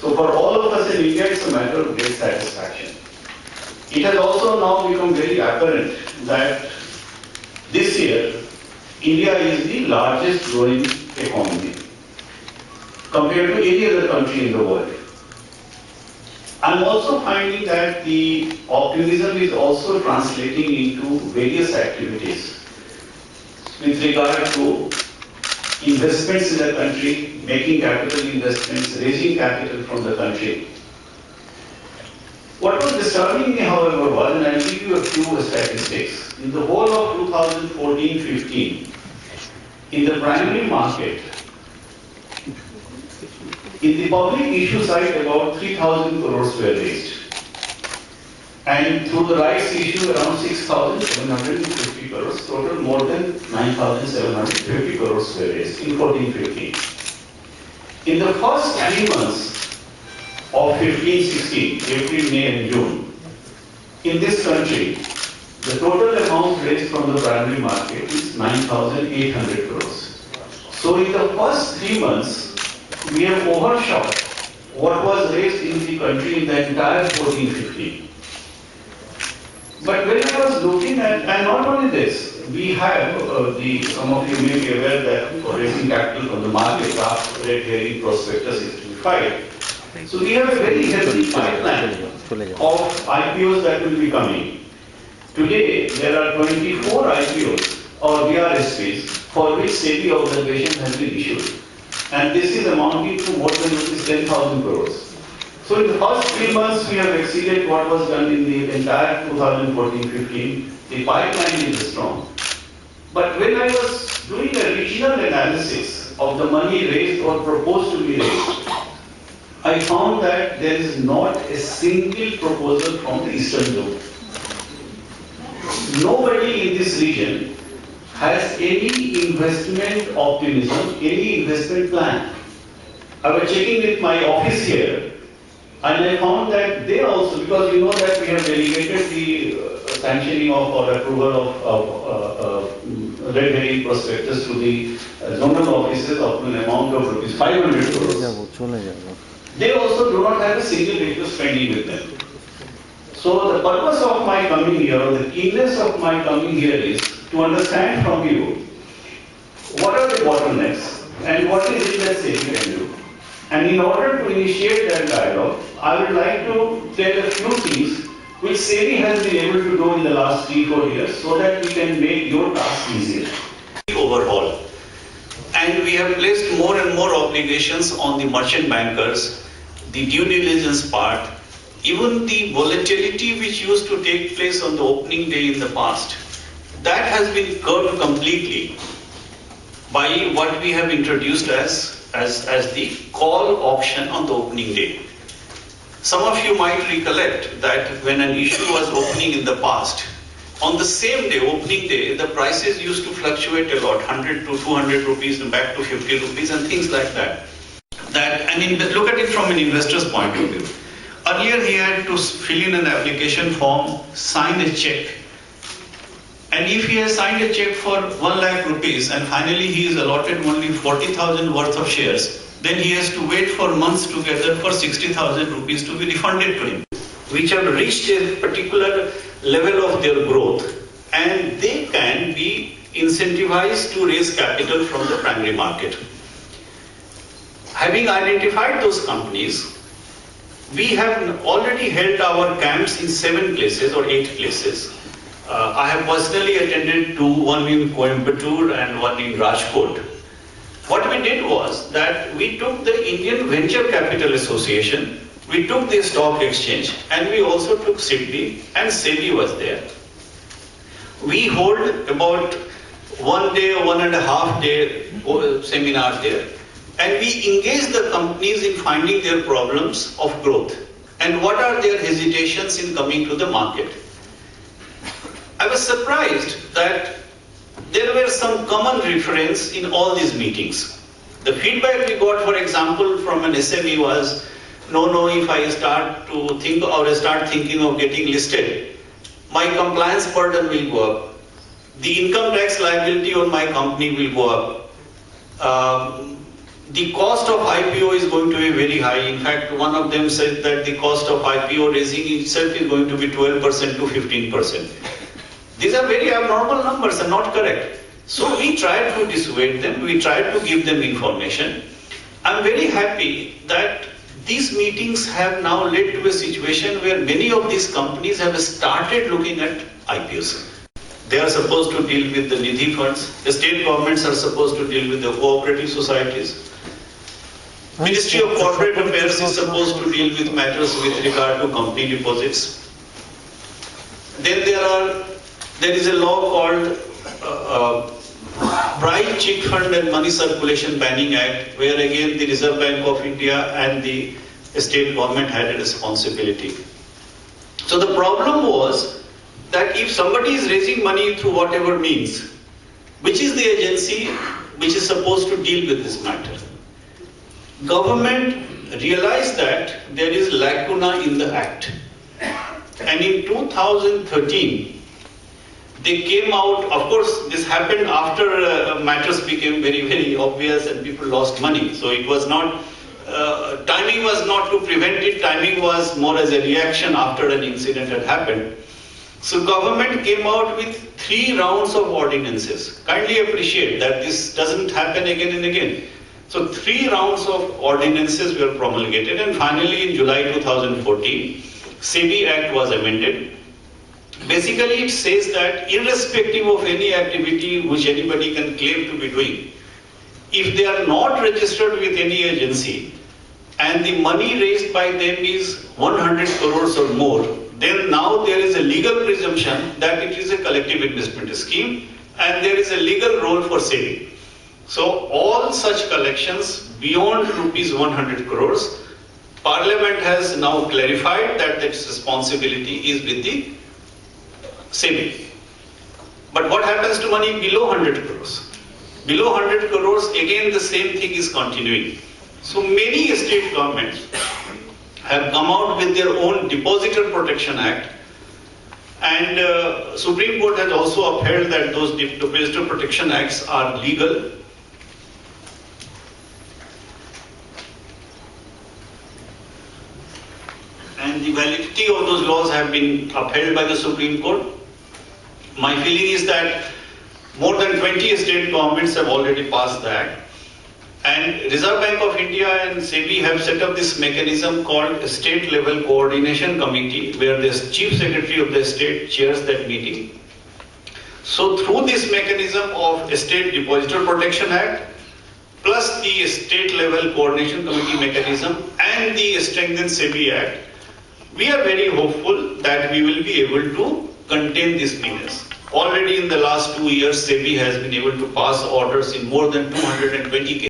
So for all of us in India, it's a matter of great satisfaction. It has also now become very apparent that this year, India is the largest growing economy compared to any other country in the world. I'm also finding that the optimism is also translating into various activities with regard to investments in the country, making capital investments, raising capital from the country. What was disturbing me, however, was, and I'll give you a few statistics, in the whole of 2014-15, in the primary market, in the public issue side, about 3,000 crores were raised. And through the rights issue, around 6,750 crores, total more than 9,750 crores were raised in 14-15. In the first 3 months of 15-16, April, May and June, in this country, the total amount raised from the primary market is 9,800 crores. So in the first 3 months, we have overshot what was raised in the country in the entire 14-15. But when I was looking at, and not only this, we have, some of you may be aware that for raising capital from the market, draft red herring prospectus is to be filed. So we have a very healthy pipeline of IPOs that will be coming. Today, there are 24 IPOs or VRSPs for which SEBI observation has been issued. And this is amounting to more than 10,000 crores. So in the first 3 months, we have exceeded what was done in the entire 2014-15. The pipeline is strong. But when I was doing a regional analysis of the money raised or proposed to be raised, I found that there is not a single proposal from the Eastern Zone. Nobody in this region has any investment optimism, any investment plan. I was checking with my office here, and I found that they also, because you know that we have delegated the sanctioning of or approval of red herring prospectus to the zonal offices of an amount of rupees 500 crores. They also do not have a single request pending with them. So the purpose of my coming here, or the keenness of my coming here is to understand from you what are the bottlenecks and what is it that SEBI can do. And in order to initiate that dialogue, I would like to tell a few things which SEBI has been able to do in the last 3-4 years so that we can make your task easier. Overhaul. And we have placed more and more obligations on the merchant bankers, the due diligence part, even the volatility which used to take place on the opening day in the past. That has been curbed completely by what we have introduced as the call option on the opening day. Some of you might recollect that when an issue was opening in the past, on the same day, opening day, the prices used to fluctuate a lot, 100 to 200 rupees and back to 50 rupees and things like that. Look at it from an investor's point of view. Earlier he had to fill in an application form, sign a check. And if he has signed a check for 1 lakh rupees and finally he is allotted only 40,000 worth of shares, then he has to wait for months together for 60,000 rupees to be refunded to him, which have reached a particular level of their growth, and they can be incentivized to raise capital from the primary market. Having identified those companies, we have already held our camps in 7 places or 8 places. I have personally attended to one in Coimbatore and one in Rajkot. What we did was that we took the Indian Venture Capital Association, we took the stock exchange, and we also took SEBI, and SEBI was there. We hold about 1 day or 1.5 day seminar there, and we engage the companies in finding their problems of growth and what are their hesitations in coming to the market. I was surprised that there were some common reference in all these meetings. The feedback we got, for example, from an SME was, no, if I start to think or start thinking of getting listed, my compliance burden will go up. The income tax liability on my company will go up. the cost of IPO is going to be very high. In fact, one of them said that the cost of IPO raising itself is going to be 12% to 15%. These are very abnormal numbers and not correct. So we tried to dissuade them, we tried to give them information. I'm very happy that these meetings have now led to a situation where many of these companies have started looking at IPOs. They are supposed to deal with the Nidhi funds. The state governments are supposed to deal with the cooperative societies. Ministry of Corporate Affairs is supposed to deal with matters with regard to company deposits. Then there is a law called Bright Chick Fund and Money Circulation Banning Act, where again the Reserve Bank of India and the state government had a responsibility. So the problem was that if somebody is raising money through whatever means, which is the agency which is supposed to deal with this matter? Government realized that there is lacuna in the act. And in 2013, they came out, of course, this happened after matters became very, very obvious and people lost money. So it was not, timing was not to prevent it, timing was more as a reaction after an incident had happened. So government came out with 3 rounds of ordinances. Kindly appreciate that this doesn't happen again and again. So 3 rounds of ordinances were promulgated, and finally in July 2014, SEBI Act was amended. Basically it says that irrespective of any activity which anybody can claim to be doing, if they are not registered with any agency and the money raised by them is 100 crores or more, then now there is a legal presumption that it is a collective investment scheme and there is a legal role for SEBI. So all such collections beyond rupees 100 crores, Parliament has now clarified that its responsibility is with the SEBI. But what happens to money below 100 crores? Below 100 crores, again the same thing is continuing. So many state governments have come out with their own Depositor Protection Act, and Supreme Court has also upheld that those Depositor Protection Acts are legal. And the validity of those laws have been upheld by the Supreme Court. My feeling is that more than 20 state governments have already passed the act. And Reserve Bank of India and SEBI have set up this mechanism called a State Level Coordination Committee, where the Chief Secretary of the state chairs that meeting. So through this mechanism of a State Depositor Protection Act, plus the State Level Coordination Committee mechanism and the strengthened SEBI Act, we are very hopeful that we will be able to contain this menace. Already in the last 2 years, SEBI has been able to pass orders in more than 220 cases.